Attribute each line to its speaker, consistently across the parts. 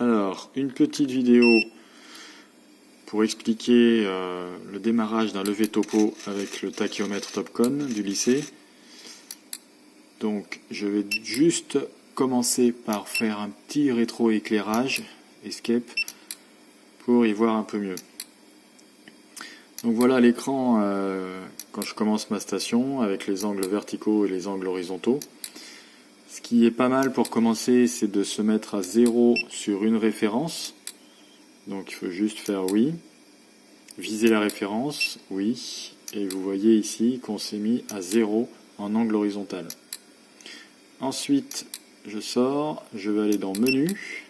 Speaker 1: Alors, une petite vidéo pour expliquer le démarrage d'un lever topo avec le tachyomètre Topcon du lycée. Donc, je vais juste commencer par faire un petit rétro-éclairage, escape, pour y voir un peu mieux. Donc voilà l'écran quand je commence ma station avec les angles verticaux et les angles horizontaux. Ce qui est pas mal pour commencer, c'est de se mettre à 0 sur une référence. Donc il faut juste faire oui. Viser la référence, oui. Et vous voyez ici qu'on s'est mis à 0 en angle horizontal. Ensuite, je sors, je vais aller dans Menu.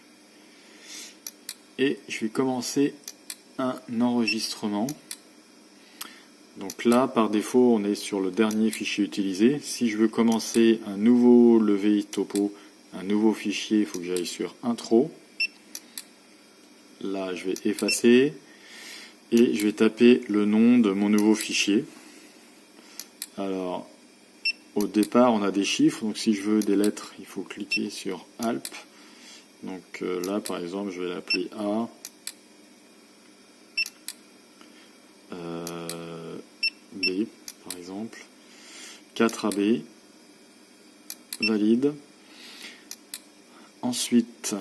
Speaker 1: Et je vais commencer un enregistrement. Donc là, par défaut, on est sur le dernier fichier utilisé. Si je veux commencer un nouveau levé topo, un nouveau fichier, il faut que j'aille sur Intro. Là, je vais effacer et je vais taper le nom de mon nouveau fichier. Alors, au départ, on a des chiffres. Donc si je veux des lettres, il faut cliquer sur Alp. Donc là, par exemple, je vais l'appeler A. B par exemple, 4AB, valide. Ensuite,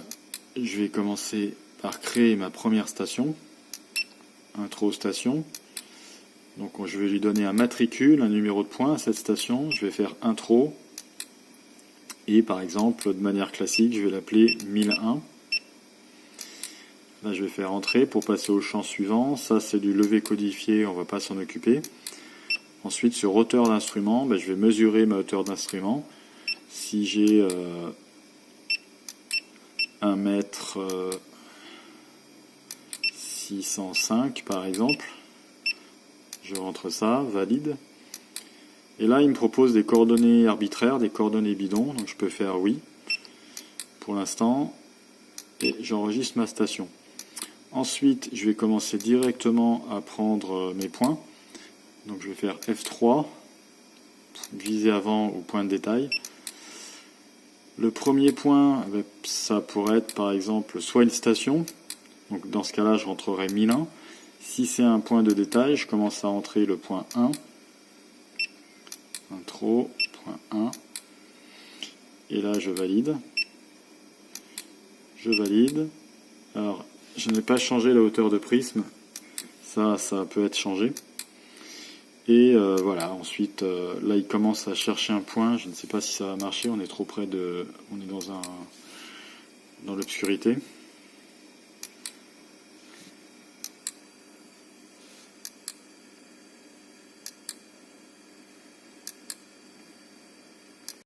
Speaker 1: je vais commencer par créer ma première station, intro station. Donc je vais lui donner un matricule, un numéro de point à cette station. Je vais faire intro. Et par exemple, de manière classique, je vais l'appeler 1001. Là, je vais faire entrer pour passer au champ suivant. Ça, c'est du levé codifié, on ne va pas s'en occuper. Ensuite, sur hauteur d'instrument, je vais mesurer ma hauteur d'instrument. Si j'ai 1,605 m par exemple, je rentre ça, valide. Et là, il me propose des coordonnées arbitraires, des coordonnées bidons. Donc je peux faire oui pour l'instant. Et j'enregistre ma station. Ensuite, je vais commencer directement à prendre mes points. Donc je vais faire F3, viser avant ou point de détail. Le premier point, ça pourrait être par exemple soit une station. Donc dans ce cas-là, je rentrerai 1001. Si c'est un point de détail, je commence à entrer le point 1. Intro, point 1. Et là, je valide. Je valide. Alors, je n'ai pas changé la hauteur de prisme. Ça peut être changé. Et voilà, ensuite, là, il commence à chercher un point. Je ne sais pas si ça va marcher. On est trop près de... On est dans l'obscurité.